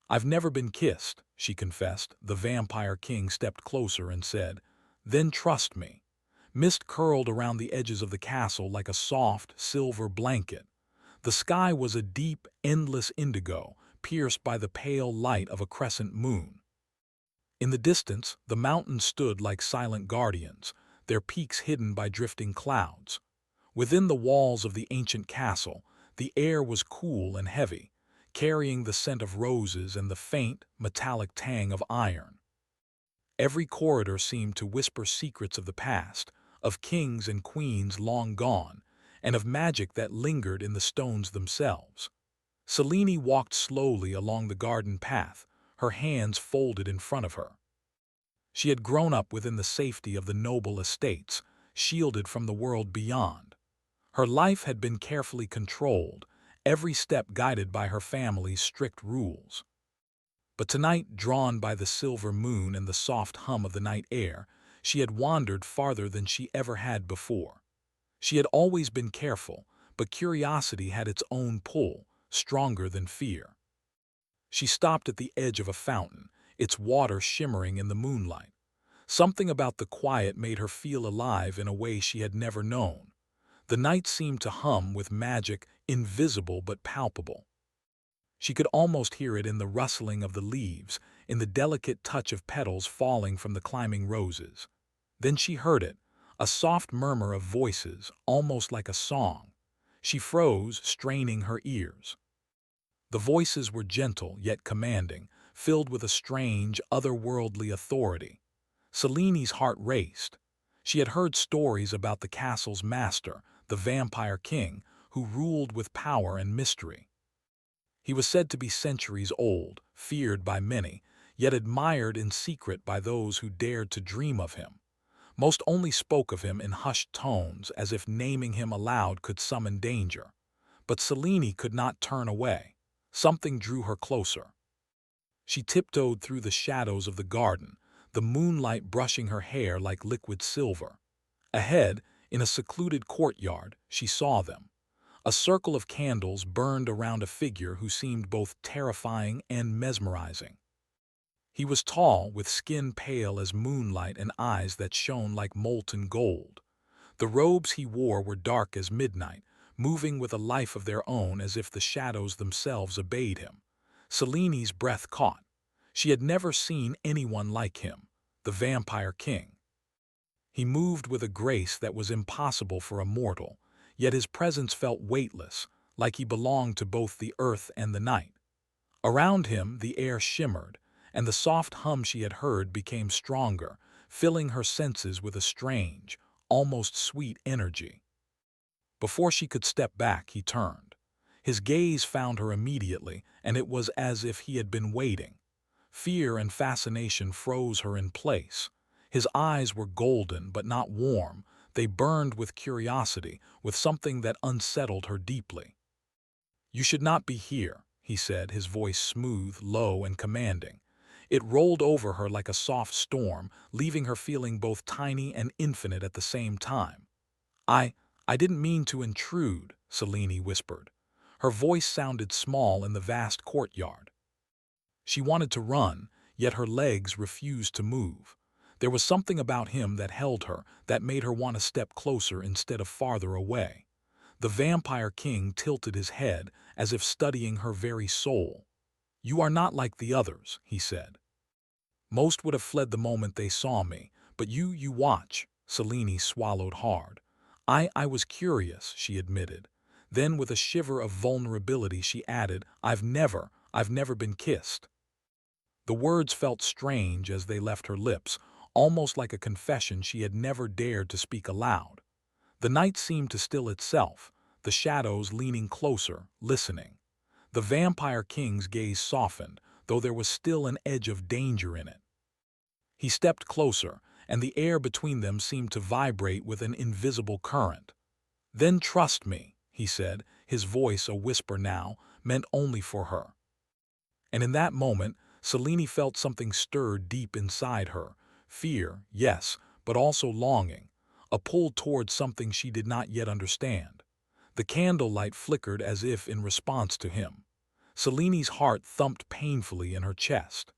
"I've never been kissed," she confessed. The Vampire King stepped closer and said, "Then trust me." Mist curled around the edges of the castle like a soft, silver blanket. The sky was a deep, endless indigo, pierced by the pale light of a crescent moon. In the distance, the mountains stood like silent guardians, their peaks hidden by drifting clouds. Within the walls of the ancient castle, the air was cool and heavy, carrying the scent of roses and the faint, metallic tang of iron. Every corridor seemed to whisper secrets of the past, of kings and queens long gone, and of magic that lingered in the stones themselves. Selene walked slowly along the garden path, her hands folded in front of her. She had grown up within the safety of the noble estates, shielded from the world beyond. Her life had been carefully controlled, every step guided by her family's strict rules. But tonight, drawn by the silver moon and the soft hum of the night air, she had wandered farther than she ever had before. She had always been careful, but curiosity had its own pull, stronger than fear. She stopped at the edge of a fountain, its water shimmering in the moonlight. Something about the quiet made her feel alive in a way she had never known. The night seemed to hum with magic, invisible but palpable. She could almost hear it in the rustling of the leaves, in the delicate touch of petals falling from the climbing roses. Then she heard it, a soft murmur of voices, almost like a song. She froze, straining her ears. The voices were gentle yet commanding, filled with a strange, otherworldly authority. Selene's heart raced. She had heard stories about the castle's master, the Vampire King, who ruled with power and mystery. He was said to be centuries old, feared by many, yet admired in secret by those who dared to dream of him. Most only spoke of him in hushed tones, as if naming him aloud could summon danger. But Selene could not turn away. Something drew her closer. She tiptoed through the shadows of the garden, the moonlight brushing her hair like liquid silver. Ahead, in a secluded courtyard, she saw them. A circle of candles burned around a figure who seemed both terrifying and mesmerizing. He was tall, with skin pale as moonlight and eyes that shone like molten gold. The robes he wore were dark as midnight, moving with a life of their own as if the shadows themselves obeyed him. Selene's breath caught. She had never seen anyone like him, the Vampire King. He moved with a grace that was impossible for a mortal, yet his presence felt weightless, like he belonged to both the earth and the night. Around him, the air shimmered, and the soft hum she had heard became stronger, filling her senses with a strange, almost sweet energy. Before she could step back, he turned. His gaze found her immediately, and it was as if he had been waiting. Fear and fascination froze her in place. His eyes were golden but not warm. They burned with curiosity, with something that unsettled her deeply. "You should not be here," he said, his voice smooth, low, and commanding. It rolled over her like a soft storm, leaving her feeling both tiny and infinite at the same time. I didn't mean to intrude," Selene whispered. Her voice sounded small in the vast courtyard. She wanted to run, yet her legs refused to move. There was something about him that held her, that made her want to step closer instead of farther away. The Vampire King tilted his head, as if studying her very soul. "You are not like the others," he said. "Most would have fled the moment they saw me, but you watch." Selene swallowed hard. I was curious," she admitted. Then, with a shiver of vulnerability, she added, I've never been kissed." The words felt strange as they left her lips, almost like a confession she had never dared to speak aloud. The night seemed to still itself, the shadows leaning closer, listening. The Vampire King's gaze softened, though there was still an edge of danger in it. He stepped closer, and the air between them seemed to vibrate with an invisible current. "Then trust me," he said, his voice a whisper now, meant only for her. And in that moment, Selene felt something stir deep inside her. Fear, yes, but also longing, a pull towards something she did not yet understand. The candlelight flickered as if in response to him. Seleni's heart thumped painfully in her chest.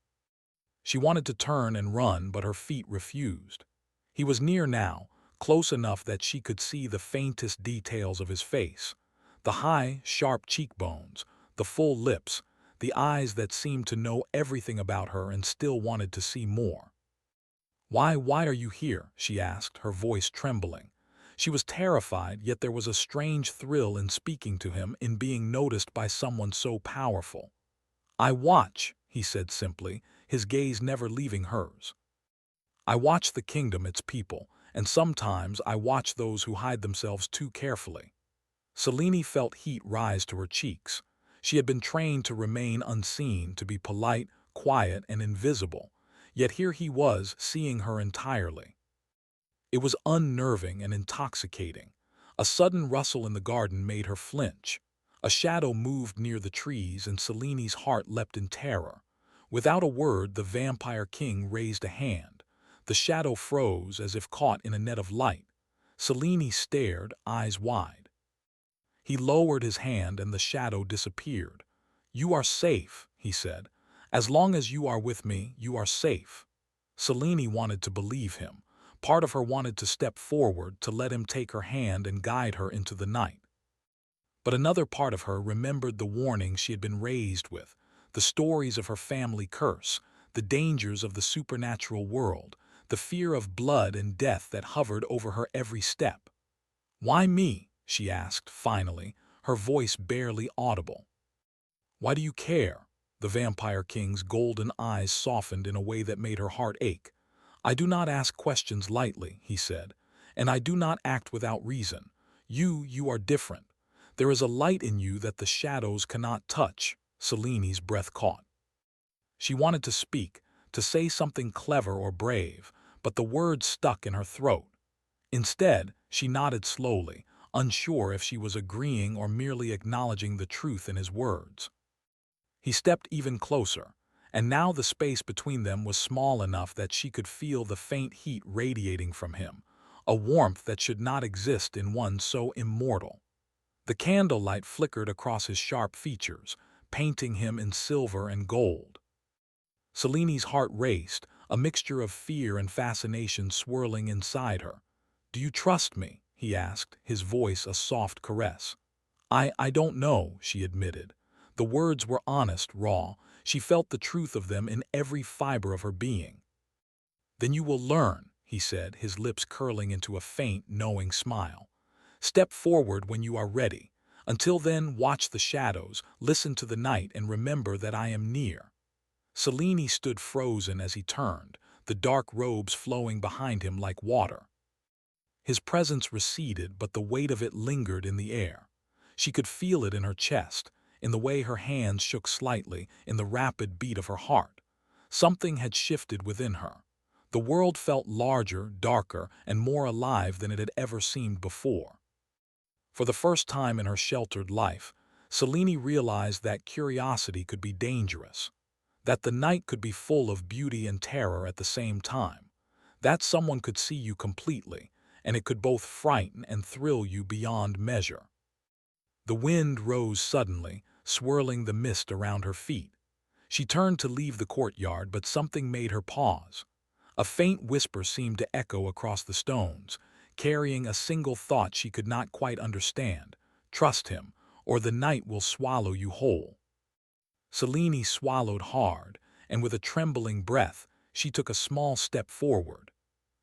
She wanted to turn and run, but her feet refused. He was near now, close enough that she could see the faintest details of his face. The high, sharp cheekbones, the full lips, the eyes that seemed to know everything about her and still wanted to see more. Why are you here?" she asked, her voice trembling. She was terrified, yet there was a strange thrill in speaking to him, in being noticed by someone so powerful. "I watch," he said simply, his gaze never leaving hers. "I watch the kingdom, its people, and sometimes I watch those who hide themselves too carefully." Selene felt heat rise to her cheeks. She had been trained to remain unseen, to be polite, quiet, and invisible, yet here he was, seeing her entirely. It was unnerving and intoxicating. A sudden rustle in the garden made her flinch. A shadow moved near the trees, and Selene's heart leapt in terror. Without a word, the vampire king raised a hand. The shadow froze, as if caught in a net of light. Selene stared, eyes wide. He lowered his hand, and the shadow disappeared. "You are safe," he said. "As long as you are with me, you are safe." Selene wanted to believe him. Part of her wanted to step forward, to let him take her hand and guide her into the night. But another part of her remembered the warnings she had been raised with, the stories of her family curse, the dangers of the supernatural world, the fear of blood and death that hovered over her every step. "Why me?" she asked, finally, her voice barely audible. "Why do you care?" The vampire king's golden eyes softened in a way that made her heart ache. "I do not ask questions lightly," he said, "and I do not act without reason. You are different. There is a light in you that the shadows cannot touch." Selene's breath caught. She wanted to speak, to say something clever or brave, but the words stuck in her throat. Instead, she nodded slowly, unsure if she was agreeing or merely acknowledging the truth in his words. He stepped even closer, and now the space between them was small enough that she could feel the faint heat radiating from him, a warmth that should not exist in one so immortal. The candlelight flickered across his sharp features, painting him in silver and gold. Selene's heart raced, a mixture of fear and fascination swirling inside her. "Do you trust me?" he asked, his voice a soft caress. I don't know," she admitted. The words were honest, raw. She felt the truth of them in every fiber of her being. "Then you will learn," he said, his lips curling into a faint, knowing smile. "Step forward when you are ready. Until then, watch the shadows, listen to the night, and remember that I am near." Selene stood frozen as he turned, the dark robes flowing behind him like water. His presence receded, but the weight of it lingered in the air. She could feel it in her chest, in the way her hands shook slightly, in the rapid beat of her heart. Something had shifted within her. The world felt larger, darker, and more alive than it had ever seemed before. For the first time in her sheltered life, Selene realized that curiosity could be dangerous, that the night could be full of beauty and terror at the same time, that someone could see you completely, and it could both frighten and thrill you beyond measure. The wind rose suddenly, swirling the mist around her feet. She turned to leave the courtyard, but something made her pause. A faint whisper seemed to echo across the stones, carrying a single thought she could not quite understand. "Trust him, or the night will swallow you whole." Selene swallowed hard, and with a trembling breath, she took a small step forward.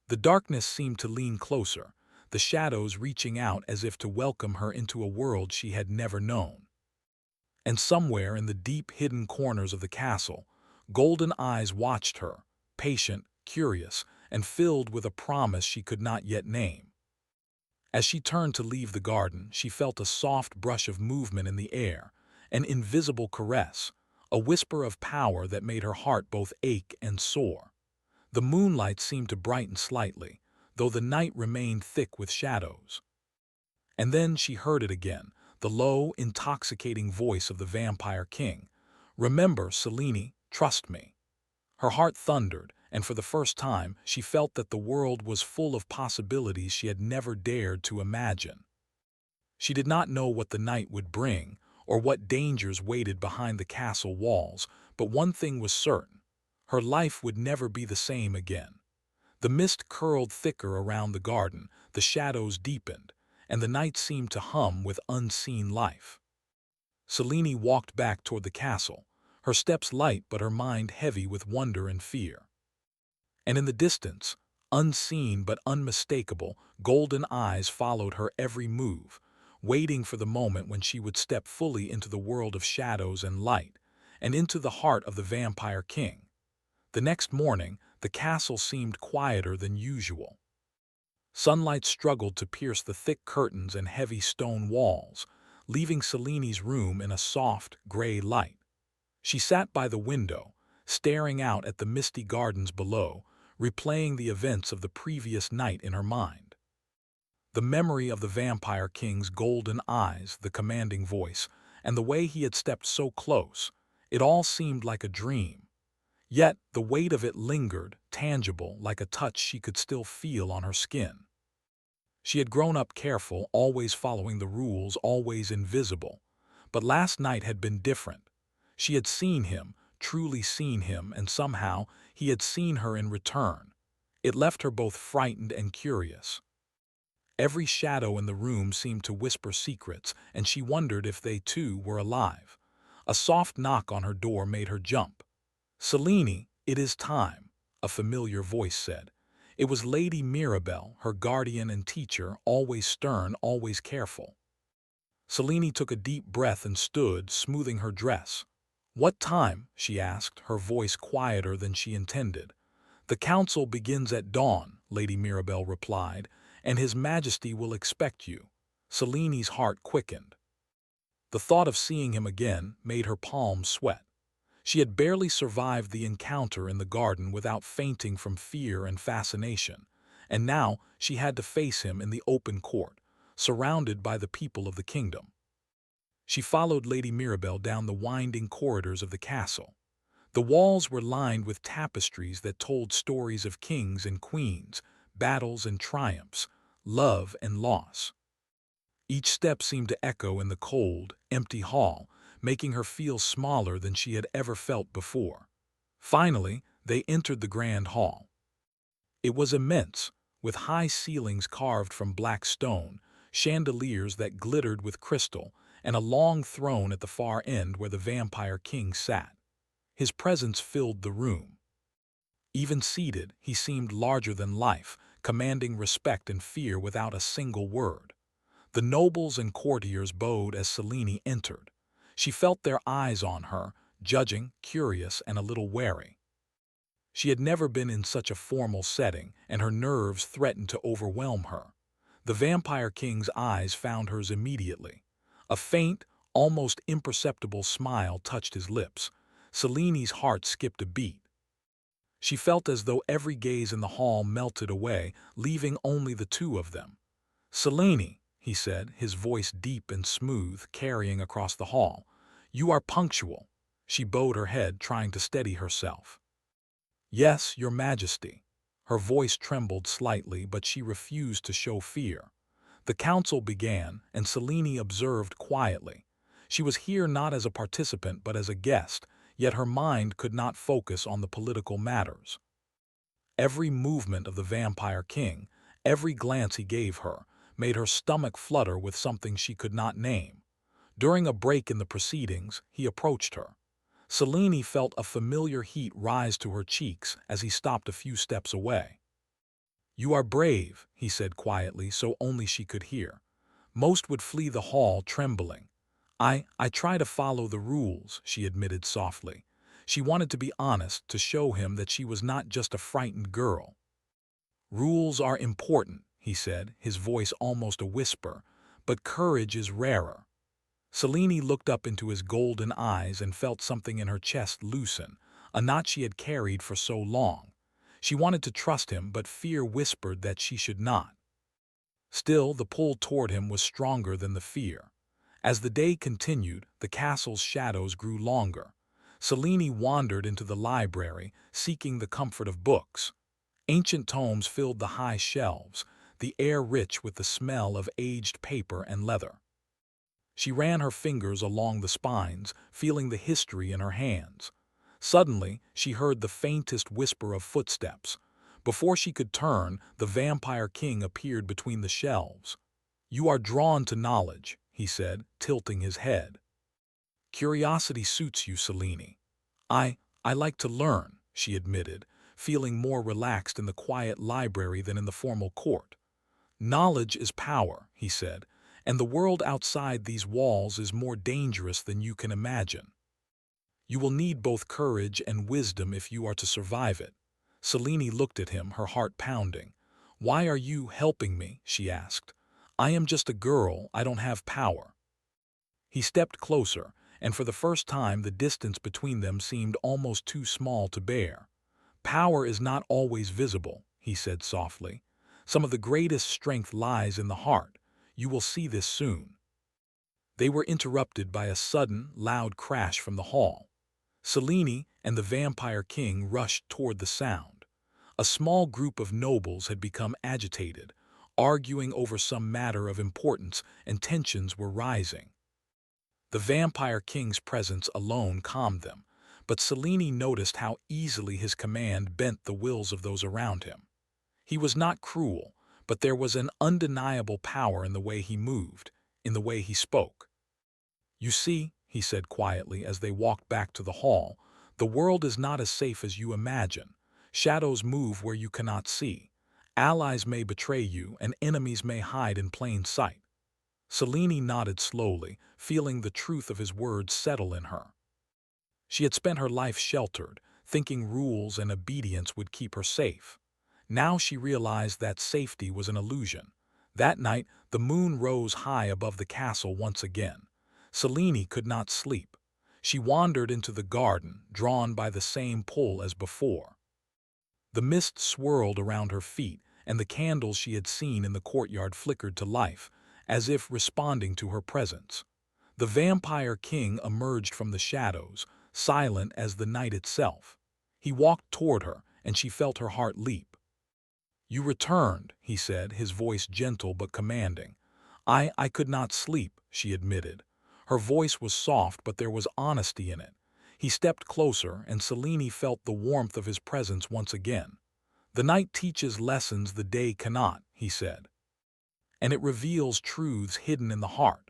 The darkness seemed to lean closer, the shadows reaching out as if to welcome her into a world she had never known. And somewhere in the deep hidden corners of the castle, golden eyes watched her, patient, curious, and filled with a promise she could not yet name. As she turned to leave the garden, she felt a soft brush of movement in the air, an invisible caress, a whisper of power that made her heart both ache and soar. The moonlight seemed to brighten slightly, though the night remained thick with shadows. And then she heard it again, the low, intoxicating voice of the vampire king. "Remember, Selene, trust me." Her heart thundered, and for the first time she felt that the world was full of possibilities she had never dared to imagine. She did not know what the night would bring, or what dangers waited behind the castle walls, but one thing was certain: her life would never be the same again. The mist curled thicker around the garden, the shadows deepened, and the night seemed to hum with unseen life. Selene walked back toward the castle, her steps light but her mind heavy with wonder and fear. And in the distance, unseen but unmistakable, golden eyes followed her every move, waiting for the moment when she would step fully into the world of shadows and light, and into the heart of the Vampire King. The next morning, the castle seemed quieter than usual. Sunlight struggled to pierce the thick curtains and heavy stone walls, leaving Selene's room in a soft, gray light. She sat by the window, staring out at the misty gardens below, replaying the events of the previous night in her mind. The memory of the Vampire King's golden eyes, the commanding voice, and the way he had stepped so close, it all seemed like a dream. Yet the weight of it lingered, tangible, like a touch she could still feel on her skin. She had grown up careful, always following the rules, always invisible. But last night had been different. She had seen him, truly seen him, and somehow he had seen her in return. It left her both frightened and curious. Every shadow in the room seemed to whisper secrets, and she wondered if they too were alive. A soft knock on her door made her jump. "Selene, it is time," a familiar voice said. It was Lady Mirabelle, her guardian and teacher, always stern, always careful. Selene took a deep breath and stood, smoothing her dress. "What time?" she asked, her voice quieter than she intended. "The council begins at dawn," Lady Mirabelle replied, "and His Majesty will expect you." Selene's heart quickened. The thought of seeing him again made her palms sweat. She had barely survived the encounter in the garden without fainting from fear and fascination, and now she had to face him in the open court, surrounded by the people of the kingdom. She followed Lady Mirabelle down the winding corridors of the castle. The walls were lined with tapestries that told stories of kings and queens, battles and triumphs, love and loss. Each step seemed to echo in the cold, empty hall, making her feel smaller than she had ever felt before. Finally, they entered the grand hall. It was immense, with high ceilings carved from black stone, chandeliers that glittered with crystal, and a long throne at the far end where the Vampire King sat. His presence filled the room. Even seated, he seemed larger than life, commanding respect and fear without a single word. The nobles and courtiers bowed as Selene entered. She felt their eyes on her, judging, curious, and a little wary. She had never been in such a formal setting, and her nerves threatened to overwhelm her. The Vampire King's eyes found hers immediately. A faint, almost imperceptible smile touched his lips. Selene's heart skipped a beat. She felt as though every gaze in the hall melted away, leaving only the two of them. "Selene," he said, his voice deep and smooth, carrying across the hall. "You are punctual." She bowed her head, trying to steady herself. "Yes, Your Majesty." Her voice trembled slightly, but she refused to show fear. The council began, and Selene observed quietly. She was here not as a participant but as a guest, yet her mind could not focus on the political matters. Every movement of the Vampire King, every glance he gave her, made her stomach flutter with something she could not name. During a break in the proceedings, he approached her. Selene felt a familiar heat rise to her cheeks as he stopped a few steps away. "You are brave," he said quietly so only she could hear. "Most would flee the hall trembling." I try to follow the rules," she admitted softly. She wanted to be honest, to show him that she was not just a frightened girl. "Rules are important," he said, his voice almost a whisper, "but courage is rarer." Selene looked up into his golden eyes and felt something in her chest loosen, a knot she had carried for so long. She wanted to trust him, but fear whispered that she should not. Still, the pull toward him was stronger than the fear. As the day continued, the castle's shadows grew longer. Selene wandered into the library, seeking the comfort of books. Ancient tomes filled the high shelves, the air rich with the smell of aged paper and leather. She ran her fingers along the spines, feeling the history in her hands. Suddenly, she heard the faintest whisper of footsteps. Before she could turn, the Vampire King appeared between the shelves. "You are drawn to knowledge," he said, tilting his head. "Curiosity suits you, Selene." I like to learn," she admitted, feeling more relaxed in the quiet library than in the formal court. "Knowledge is power," he said, "and the world outside these walls is more dangerous than you can imagine. You will need both courage and wisdom if you are to survive it." Selene looked at him, her heart pounding. "Why are you helping me?" she asked. "I am just a girl, I don't have power." He stepped closer, and for the first time the distance between them seemed almost too small to bear. "Power is not always visible," he said softly. "Some of the greatest strength lies in the heart. You will see this soon." They were interrupted by a sudden, loud crash from the hall. Selene and the Vampire King rushed toward the sound. A small group of nobles had become agitated, arguing over some matter of importance, and tensions were rising. The Vampire King's presence alone calmed them, but Selene noticed how easily his command bent the wills of those around him. He was not cruel, but there was an undeniable power in the way he moved, in the way he spoke. "You see," he said quietly as they walked back to the hall, "the world is not as safe as you imagine. Shadows move where you cannot see. Allies may betray you, and enemies may hide in plain sight." Selene nodded slowly, feeling the truth of his words settle in her. She had spent her life sheltered, thinking rules and obedience would keep her safe. Now she realized that safety was an illusion. That night, the moon rose high above the castle once again. Selene could not sleep. She wandered into the garden, drawn by the same pull as before. The mist swirled around her feet, and the candles she had seen in the courtyard flickered to life, as if responding to her presence. The Vampire King emerged from the shadows, silent as the night itself. He walked toward her, and she felt her heart leap. "You returned," he said, his voice gentle but commanding. I could not sleep," she admitted. Her voice was soft, but there was honesty in it. He stepped closer, and Selene felt the warmth of his presence once again. "The night teaches lessons the day cannot," he said. "And it reveals truths hidden in the heart."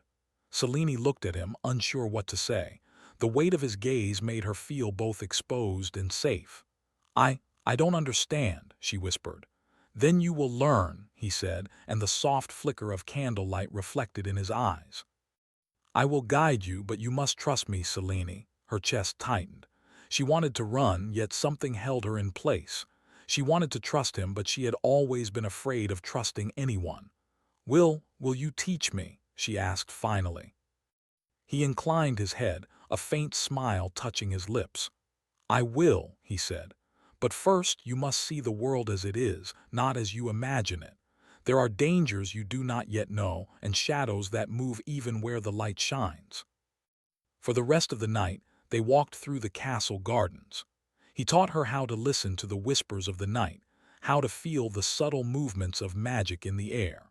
Selene looked at him, unsure what to say. The weight of his gaze made her feel both exposed and safe. I don't understand," she whispered. "Then you will learn," he said, and the soft flicker of candlelight reflected in his eyes. "I will guide you, but you must trust me, Selene." Her chest tightened. She wanted to run, yet something held her in place. She wanted to trust him, but she had always been afraid of trusting anyone. Will you teach me?" she asked finally. He inclined his head, a faint smile touching his lips. "I will," he said. "But first you must see the world as it is, not as you imagine it. There are dangers you do not yet know, and shadows that move even where the light shines." For the rest of the night, they walked through the castle gardens. He taught her how to listen to the whispers of the night, how to feel the subtle movements of magic in the air.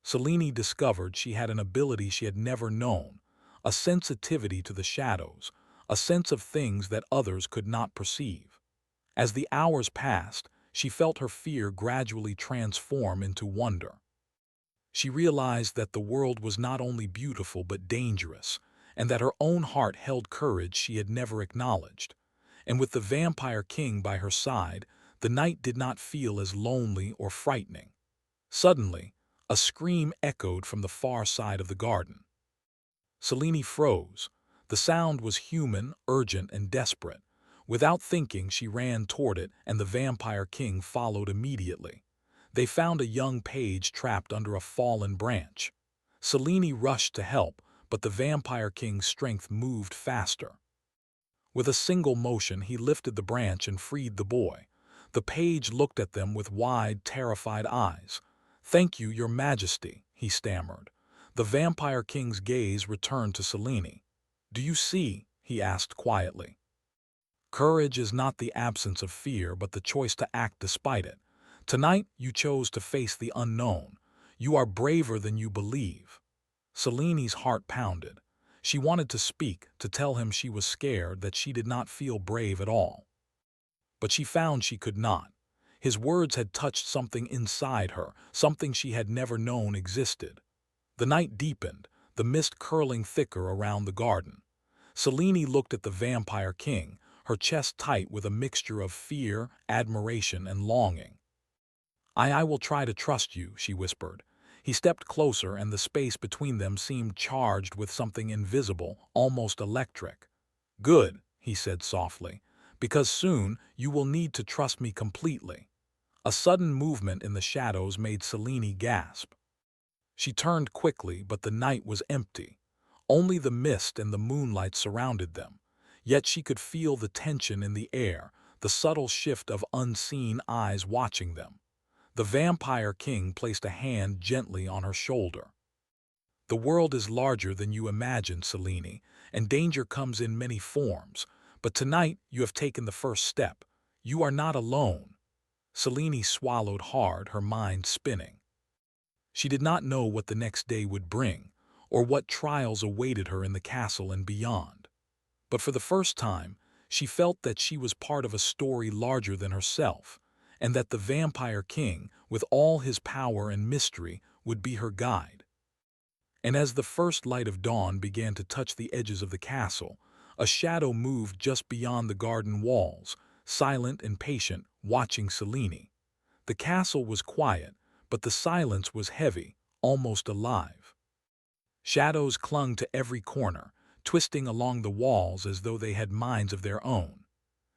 Selene discovered she had an ability she had never known, a sensitivity to the shadows, a sense of things that others could not perceive. As the hours passed, she felt her fear gradually transform into wonder. She realized that the world was not only beautiful but dangerous, and that her own heart held courage she had never acknowledged. And with the Vampire King by her side, the night did not feel as lonely or frightening. Suddenly, a scream echoed from the far side of the garden. Selene froze. The sound was human, urgent, and desperate. Without thinking, she ran toward it, and the Vampire King followed immediately. They found a young page trapped under a fallen branch. Selene rushed to help, but the Vampire King's strength moved faster. With a single motion, he lifted the branch and freed the boy. The page looked at them with wide, terrified eyes. "Thank you, Your Majesty," he stammered. The Vampire King's gaze returned to Selene. "Do you see?" he asked quietly. "Courage is not the absence of fear, but the choice to act despite it. Tonight, you chose to face the unknown. You are braver than you believe." Seleni's heart pounded. She wanted to speak, to tell him she was scared, that she did not feel brave at all. But she found she could not. His words had touched something inside her, something she had never known existed. The night deepened, the mist curling thicker around the garden. Selene looked at the vampire king, her chest tight with a mixture of fear, admiration, and longing. I will try to trust you," she whispered. He stepped closer, and the space between them seemed charged with something invisible, almost electric. "Good," he said softly, "because soon you will need to trust me completely." A sudden movement in the shadows made Selene gasp. She turned quickly, but the night was empty. Only the mist and the moonlight surrounded them. Yet she could feel the tension in the air, the subtle shift of unseen eyes watching them. The vampire king placed a hand gently on her shoulder. "The world is larger than you imagine, Selene, and danger comes in many forms. But tonight you have taken the first step. You are not alone." Selene swallowed hard, her mind spinning. She did not know what the next day would bring, or what trials awaited her in the castle and beyond. But for the first time, she felt that she was part of a story larger than herself, and that the vampire king, with all his power and mystery, would be her guide. And as the first light of dawn began to touch the edges of the castle, a shadow moved just beyond the garden walls, silent and patient, watching Selene. The castle was quiet, but the silence was heavy, almost alive. Shadows clung to every corner, twisting along the walls as though they had minds of their own.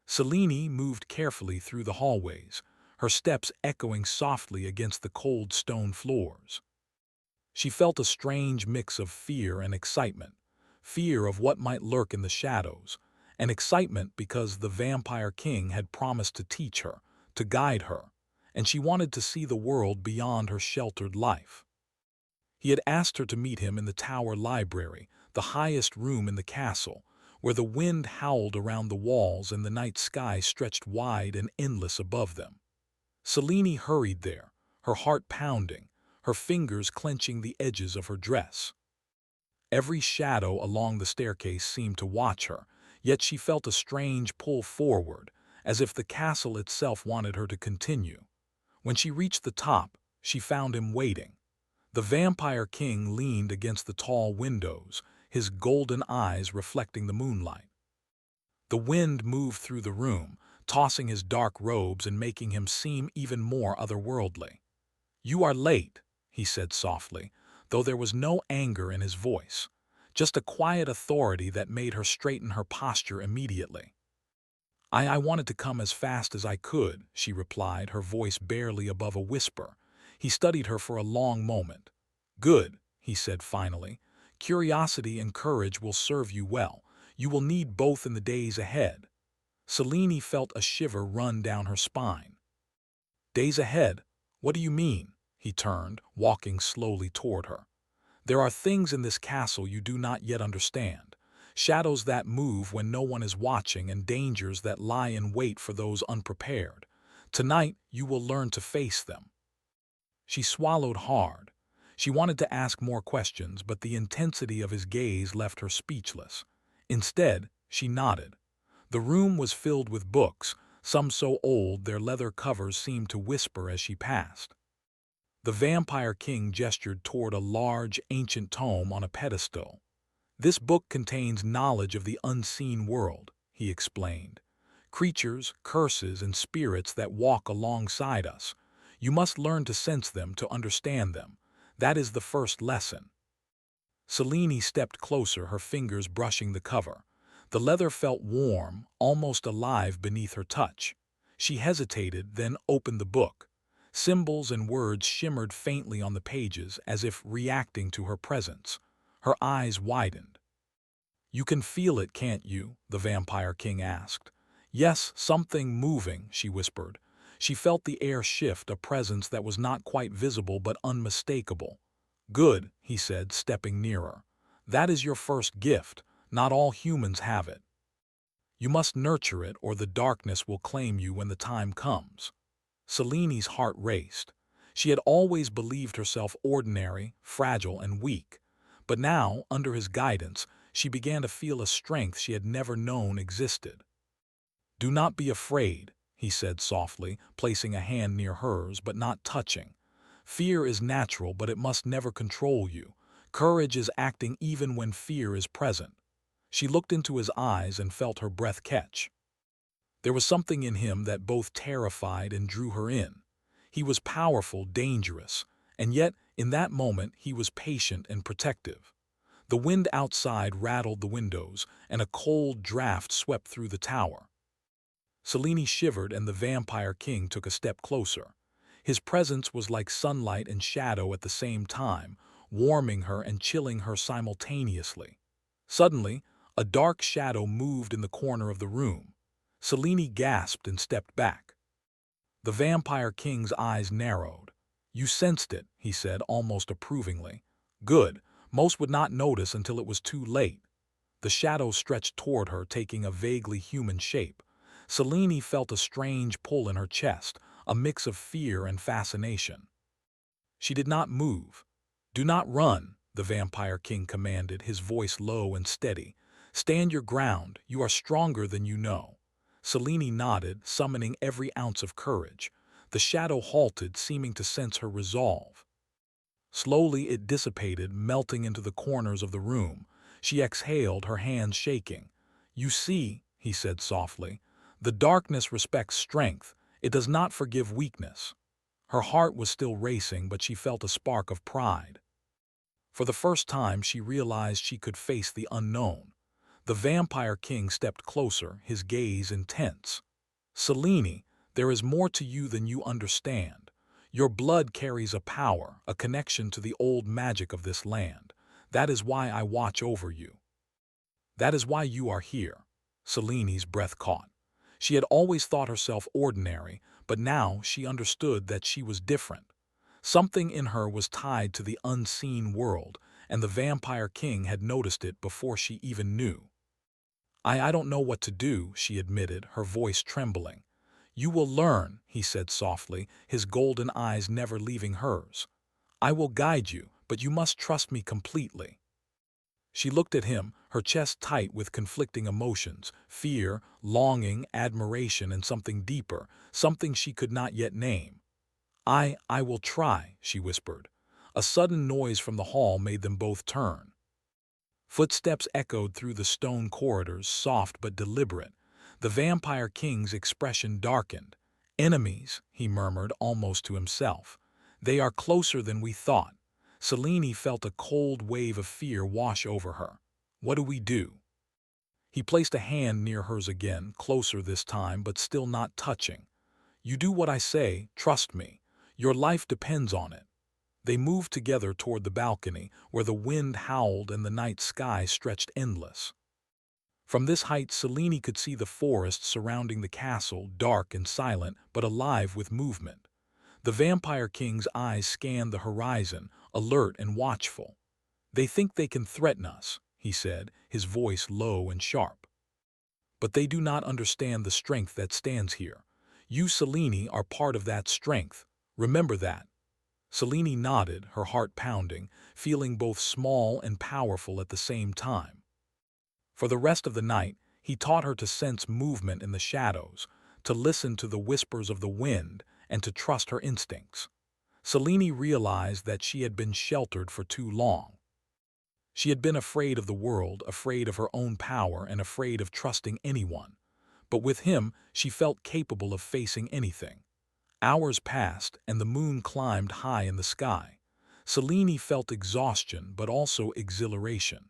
Selene moved carefully through the hallways, her steps echoing softly against the cold stone floors. She felt a strange mix of fear and excitement, fear of what might lurk in the shadows, and excitement because the vampire king had promised to teach her, to guide her, and she wanted to see the world beyond her sheltered life. He had asked her to meet him in the tower library, the highest room in the castle, where the wind howled around the walls and the night sky stretched wide and endless above them. Selene hurried there, her heart pounding, her fingers clenching the edges of her dress. Every shadow along the staircase seemed to watch her, yet she felt a strange pull forward, as if the castle itself wanted her to continue. When she reached the top, she found him waiting. The vampire king leaned against the tall windows, his golden eyes reflecting the moonlight. The wind moved through the room, tossing his dark robes and making him seem even more otherworldly. "You are late," he said softly, though there was no anger in his voice, just a quiet authority that made her straighten her posture immediately. I wanted to come as fast as I could," she replied, her voice barely above a whisper. He studied her for a long moment. "Good," he said finally. "Curiosity and courage will serve you well. You will need both in the days ahead." Selene felt a shiver run down her spine. "Days ahead? What do you mean?" He turned, walking slowly toward her. "There are things in this castle you do not yet understand. Shadows that move when no one is watching and dangers that lie in wait for those unprepared. Tonight you will learn to face them." She swallowed hard. She wanted to ask more questions, but the intensity of his gaze left her speechless. Instead, she nodded. The room was filled with books, some so old their leather covers seemed to whisper as she passed. The vampire king gestured toward a large, ancient tome on a pedestal. "This book contains knowledge of the unseen world," he explained. "Creatures, curses, and spirits that walk alongside us. You must learn to sense them, to understand them. That is the first lesson." Selene stepped closer, her fingers brushing the cover. The leather felt warm, almost alive beneath her touch. She hesitated, then opened the book. Symbols and words shimmered faintly on the pages, as if reacting to her presence. Her eyes widened. "You can feel it, can't you?" the vampire king asked. "Yes, something moving," she whispered. She felt the air shift, a presence that was not quite visible but unmistakable. "Good," he said, stepping nearer. "That is your first gift. Not all humans have it. You must nurture it, or the darkness will claim you when the time comes." Selene's heart raced. She had always believed herself ordinary, fragile, and weak. But now, under his guidance, she began to feel a strength she had never known existed. "Do not be afraid," he said softly, placing a hand near hers but not touching. "Fear is natural, but it must never control you. Courage is acting even when fear is present." She looked into his eyes and felt her breath catch. There was something in him that both terrified and drew her in. He was powerful, dangerous, and yet, in that moment, he was patient and protective. The wind outside rattled the windows, and a cold draft swept through the tower. Selene shivered, and the Vampire King took a step closer. His presence was like sunlight and shadow at the same time, warming her and chilling her simultaneously. Suddenly, a dark shadow moved in the corner of the room. Selene gasped and stepped back. The Vampire King's eyes narrowed. "You sensed it," he said almost approvingly. "Good. Most would not notice until it was too late." The shadow stretched toward her, taking a vaguely human shape. Selene felt a strange pull in her chest, a mix of fear and fascination. She did not move. "Do not run," the Vampire King commanded, his voice low and steady. "Stand your ground. You are stronger than you know." Selene nodded, summoning every ounce of courage. The shadow halted, seeming to sense her resolve. Slowly it dissipated, melting into the corners of the room. She exhaled, her hands shaking. "You see," he said softly, "the darkness respects strength. It does not forgive weakness." Her heart was still racing, but she felt a spark of pride. For the first time, she realized she could face the unknown. The Vampire King stepped closer, his gaze intense. "Selene, there is more to you than you understand. Your blood carries a power, a connection to the old magic of this land. That is why I watch over you. That is why you are here." Selene's breath caught. She had always thought herself ordinary, but now she understood that she was different. Something in her was tied to the unseen world, and the Vampire King had noticed it before she even knew. I don't know what to do," she admitted, her voice trembling. "You will learn," he said softly, his golden eyes never leaving hers. "I will guide you, but you must trust me completely." She looked at him, her chest tight with conflicting emotions, fear, longing, admiration, and something deeper, something she could not yet name. I will try," she whispered. A sudden noise from the hall made them both turn. Footsteps echoed through the stone corridors, soft but deliberate. The Vampire King's expression darkened. "Enemies," he murmured almost to himself. "They are closer than we thought." Selene felt a cold wave of fear wash over her. "What do we do?" He placed a hand near hers again, closer this time but still not touching. "You do what I say, trust me. Your life depends on it." They moved together toward the balcony, where the wind howled and the night sky stretched endless. From this height, Selene could see the forest surrounding the castle, dark and silent, but alive with movement. The Vampire King's eyes scanned the horizon, alert and watchful. "They think they can threaten us," he said, his voice low and sharp. "But they do not understand the strength that stands here. You, Selene, are part of that strength. Remember that." Selene nodded, her heart pounding, feeling both small and powerful at the same time. For the rest of the night, he taught her to sense movement in the shadows, to listen to the whispers of the wind, and to trust her instincts. Selene realized that she had been sheltered for too long. She had been afraid of the world, afraid of her own power, and afraid of trusting anyone. But with him, she felt capable of facing anything. Hours passed, and the moon climbed high in the sky. Selene felt exhaustion, but also exhilaration.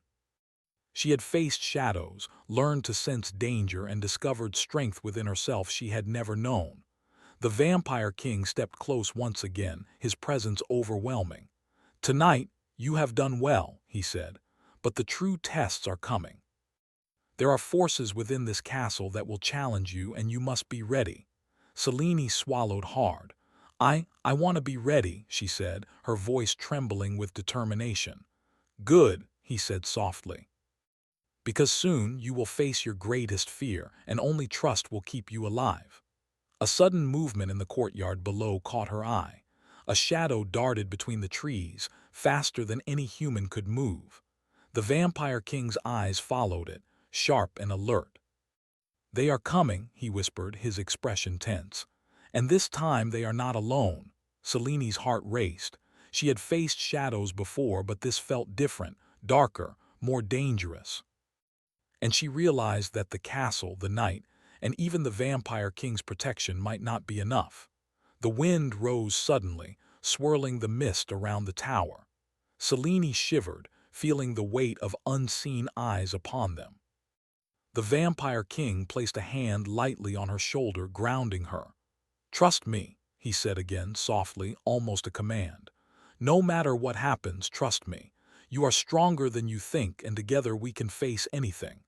She had faced shadows, learned to sense danger, and discovered strength within herself she had never known. The Vampire King stepped close once again, his presence overwhelming. "Tonight, you have done well," he said, "but the true tests are coming. There are forces within this castle that will challenge you, and you must be ready." Selene swallowed hard. I want to be ready," she said, her voice trembling with determination. "Good," he said softly. "Because soon you will face your greatest fear, and only trust will keep you alive." A sudden movement in the courtyard below caught her eye. A shadow darted between the trees, faster than any human could move. The Vampire King's eyes followed it, sharp and alert. "They are coming," he whispered, his expression tense. "And this time they are not alone." Seleni's heart raced. She had faced shadows before, but this felt different, darker, more dangerous. And she realized that the castle, the night, and even the Vampire King's protection might not be enough. The wind rose suddenly, swirling the mist around the tower. Selene shivered, feeling the weight of unseen eyes upon them. The Vampire King placed a hand lightly on her shoulder, grounding her. "Trust me," he said again, softly, almost a command. "No matter what happens, trust me. You are stronger than you think, and together we can face anything."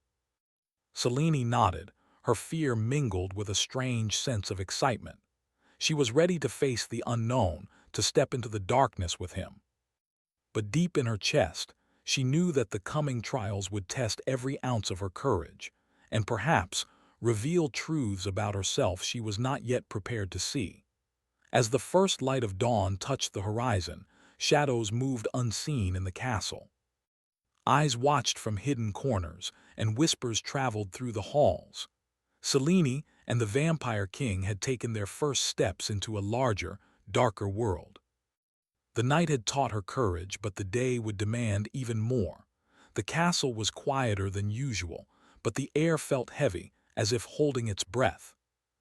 Selene nodded, her fear mingled with a strange sense of excitement. She was ready to face the unknown, to step into the darkness with him. But deep in her chest, she knew that the coming trials would test every ounce of her courage, and perhaps reveal truths about herself she was not yet prepared to see. As the first light of dawn touched the horizon, shadows moved unseen in the castle. Eyes watched from hidden corners, and whispers traveled through the halls. Selene and the Vampire King had taken their first steps into a larger, darker world. The night had taught her courage, but the day would demand even more. The castle was quieter than usual, but the air felt heavy, as if holding its breath.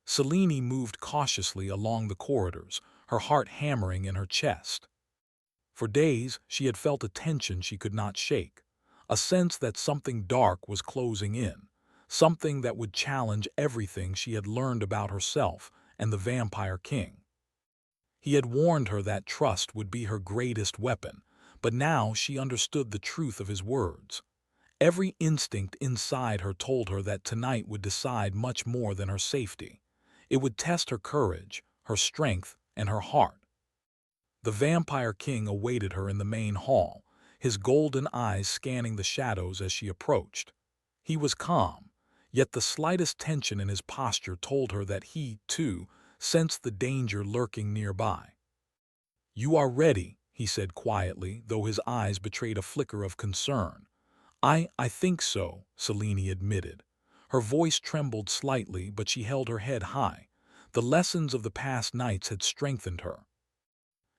Selene moved cautiously along the corridors, her heart hammering in her chest. For days, she had felt a tension she could not shake, a sense that something dark was closing in, something that would challenge everything she had learned about herself and the Vampire King. He had warned her that trust would be her greatest weapon, but now she understood the truth of his words. Every instinct inside her told her that tonight would decide much more than her safety. It would test her courage, her strength, and her heart. The Vampire King awaited her in the main hall, his golden eyes scanning the shadows as she approached. He was calm, yet the slightest tension in his posture told her that he, too, sensed the danger lurking nearby. "You are ready," he said quietly, though his eyes betrayed a flicker of concern. I think so," Selene admitted. Her voice trembled slightly, but she held her head high. The lessons of the past nights had strengthened her.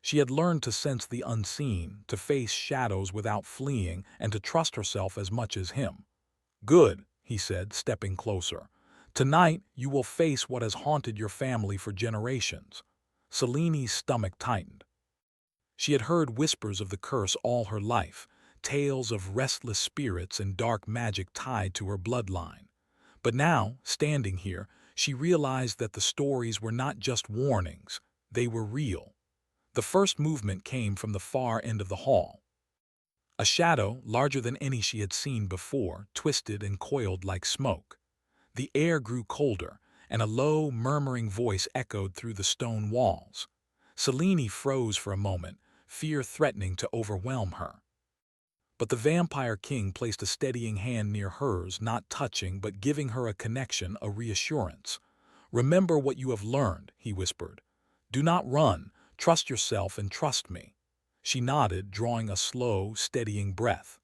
She had learned to sense the unseen, to face shadows without fleeing, and to trust herself as much as him. "Good," he said, stepping closer. "Tonight you will face what has haunted your family for generations." Selene's stomach tightened. She had heard whispers of the curse all her life, tales of restless spirits and dark magic tied to her bloodline. But now, standing here, she realized that the stories were not just warnings, they were real. The first movement came from the far end of the hall. A shadow, larger than any she had seen before, twisted and coiled like smoke. The air grew colder, and a low, murmuring voice echoed through the stone walls. Selene froze for a moment, fear threatening to overwhelm her. But the Vampire King placed a steadying hand near hers, not touching but giving her a connection, a reassurance. "Remember what you have learned," he whispered. "Do not run. Trust yourself and trust me." She nodded, drawing a slow, steadying breath.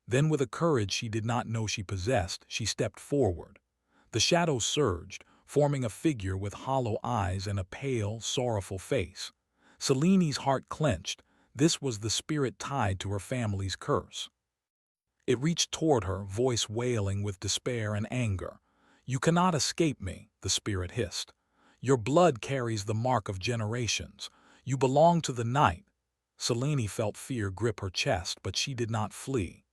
Then, with a courage she did not know she possessed, she stepped forward. The shadows surged, forming a figure with hollow eyes and a pale, sorrowful face. Selene's heart clenched. This was the spirit tied to her family's curse. It reached toward her, voice wailing with despair and anger. "You cannot escape me," the spirit hissed. "Your blood carries the mark of generations. You belong to the night." Selene felt fear grip her chest, but she did not flee.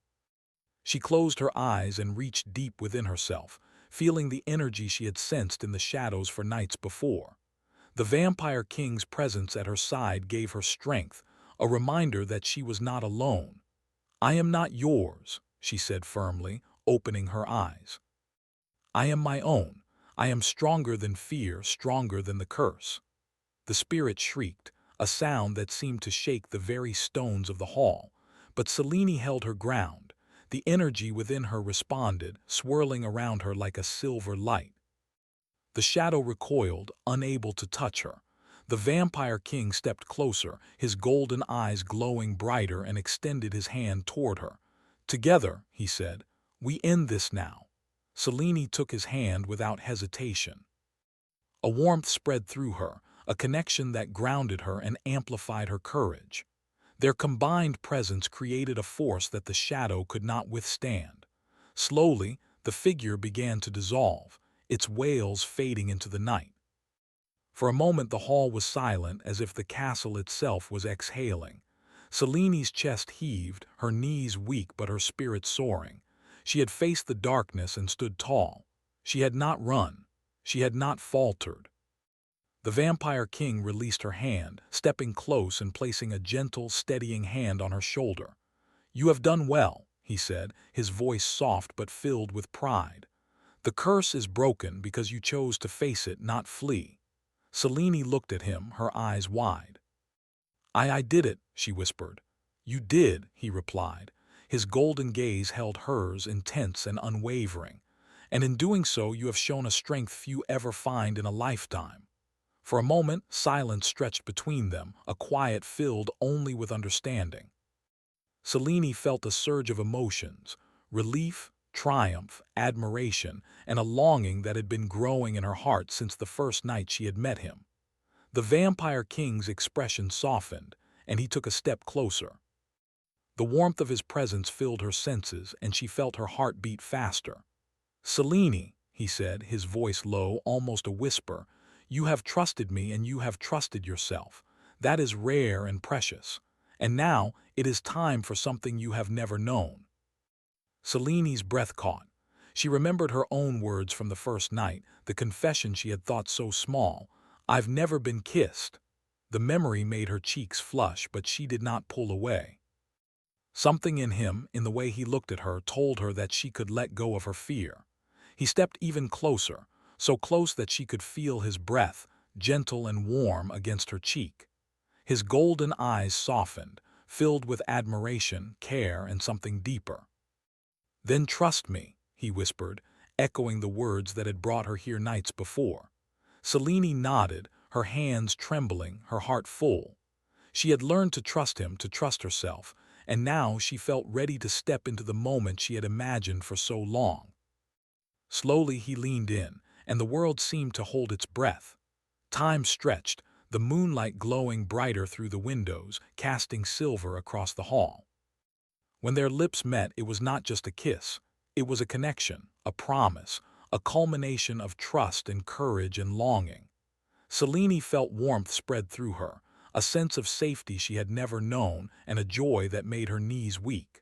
She closed her eyes and reached deep within herself, feeling the energy she had sensed in the shadows for nights before. The Vampire King's presence at her side gave her strength, a reminder that she was not alone. "I am not yours," she said firmly, opening her eyes. "I am my own. I am stronger than fear, stronger than the curse." The spirit shrieked, a sound that seemed to shake the very stones of the hall. But Selene held her ground. The energy within her responded, swirling around her like a silver light. The shadow recoiled, unable to touch her. The Vampire King stepped closer, his golden eyes glowing brighter, and extended his hand toward her. Together, he said, we end this now. Selene took his hand without hesitation. A warmth spread through her, a connection that grounded her and amplified her courage. Their combined presence created a force that the shadow could not withstand. Slowly, the figure began to dissolve, its wails fading into the night. For a moment the hall was silent, as if the castle itself was exhaling. Selene's chest heaved, her knees weak but her spirit soaring. She had faced the darkness and stood tall. She had not run. She had not faltered. The Vampire King released her hand, stepping close and placing a gentle, steadying hand on her shoulder. "You have done well," he said, his voice soft but filled with pride. "The curse is broken because you chose to face it, not flee." Selene looked at him, her eyes wide. I did it," she whispered. "You did," he replied. His golden gaze held hers, intense and unwavering. "And in doing so you have shown a strength few ever find in a lifetime." For a moment, silence stretched between them, a quiet filled only with understanding. Selene felt a surge of emotions, relief, triumph, admiration, and a longing that had been growing in her heart since the first night she had met him. The Vampire King's expression softened, and he took a step closer. The warmth of his presence filled her senses, and she felt her heart beat faster. "Selene," he said, his voice low, almost a whisper, "you have trusted me and you have trusted yourself. That is rare and precious. And now it is time for something you have never known." Selene's breath caught. She remembered her own words from the first night, the confession she had thought so small. "I've never been kissed." The memory made her cheeks flush, but she did not pull away. Something in him, in the way he looked at her, told her that she could let go of her fear. He stepped even closer, so close that she could feel his breath, gentle and warm, against her cheek. His golden eyes softened, filled with admiration, care, and something deeper. "Then trust me," he whispered, echoing the words that had brought her here nights before. Selene nodded, her hands trembling, her heart full. She had learned to trust him, to trust herself, and now she felt ready to step into the moment she had imagined for so long. Slowly he leaned in, and the world seemed to hold its breath. Time stretched, the moonlight glowing brighter through the windows, casting silver across the hall. When their lips met, it was not just a kiss. It was a connection, a promise, a culmination of trust and courage and longing. Selene felt warmth spread through her, a sense of safety she had never known, and a joy that made her knees weak.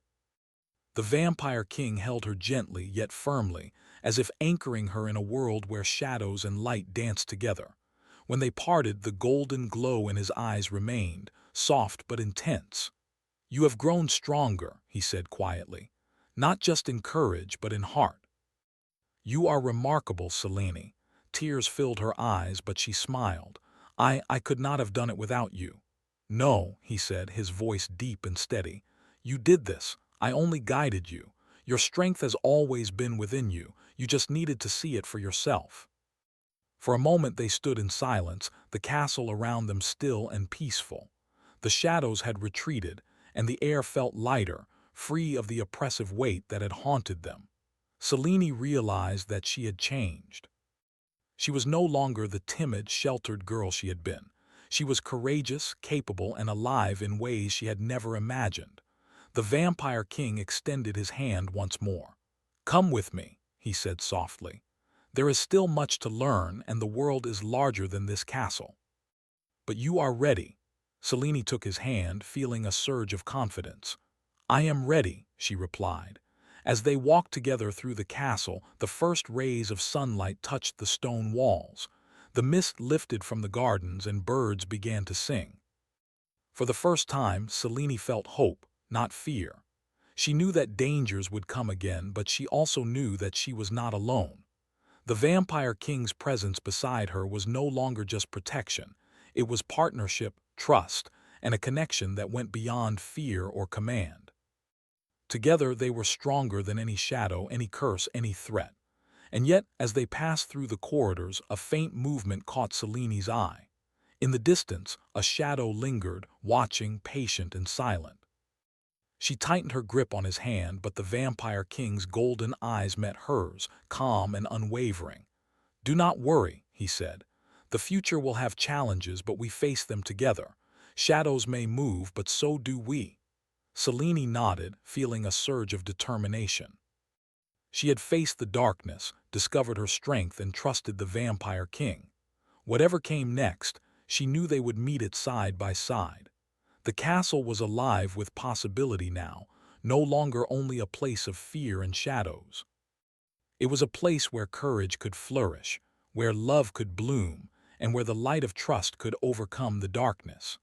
The Vampire King held her gently yet firmly, as if anchoring her in a world where shadows and light danced together. When they parted, the golden glow in his eyes remained, soft but intense. "You have grown stronger," he said quietly, "not just in courage but in heart." "You are remarkable, Selene." Tears filled her eyes, but she smiled. I could not have done it without you." "No," he said, his voice deep and steady. "You did this. I only guided you. Your strength has always been within you. You just needed to see it for yourself." For a moment they stood in silence, the castle around them still and peaceful. The shadows had retreated, and the air felt lighter, free of the oppressive weight that had haunted them. Selene realized that she had changed. She was no longer the timid, sheltered girl she had been. She was courageous, capable, and alive in ways she had never imagined. The Vampire King extended his hand once more. "Come with me," he said softly. "There is still much to learn, and the world is larger than this castle." "But you are ready." Selene took his hand, feeling a surge of confidence. "I am ready," she replied. As they walked together through the castle, the first rays of sunlight touched the stone walls. The mist lifted from the gardens and birds began to sing. For the first time, Selene felt hope, not fear. She knew that dangers would come again, but she also knew that she was not alone. The Vampire King's presence beside her was no longer just protection. It was partnership, trust, and a connection that went beyond fear or command. Together they were stronger than any shadow, any curse, any threat. And yet, as they passed through the corridors, a faint movement caught Selene's eye. In the distance, a shadow lingered, watching, patient and silent. She tightened her grip on his hand, but the Vampire King's golden eyes met hers, calm and unwavering. "Do not worry," he said. "The future will have challenges, but we face them together. Shadows may move, but so do we." Selene nodded, feeling a surge of determination. She had faced the darkness, discovered her strength, and trusted the Vampire King. Whatever came next, she knew they would meet it side by side. The castle was alive with possibility now, no longer only a place of fear and shadows. It was a place where courage could flourish, where love could bloom, and where the light of trust could overcome the darkness.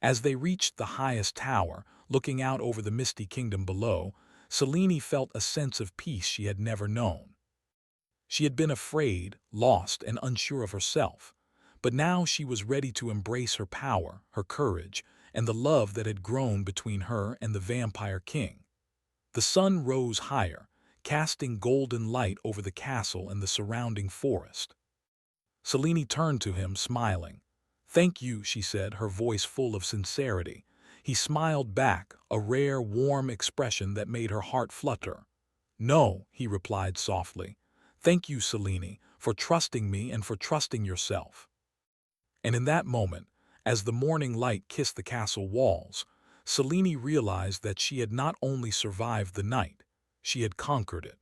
As they reached the highest tower, looking out over the misty kingdom below, Selene felt a sense of peace she had never known. She had been afraid, lost, and unsure of herself, but now she was ready to embrace her power, her courage, and the love that had grown between her and the Vampire King. The sun rose higher, casting golden light over the castle and the surrounding forest. Selene turned to him, smiling. "Thank you," she said, her voice full of sincerity. He smiled back, a rare, warm expression that made her heart flutter. "No," he replied softly. "Thank you, Selene, for trusting me and for trusting yourself." And in that moment, as the morning light kissed the castle walls, Selene realized that she had not only survived the night, she had conquered it.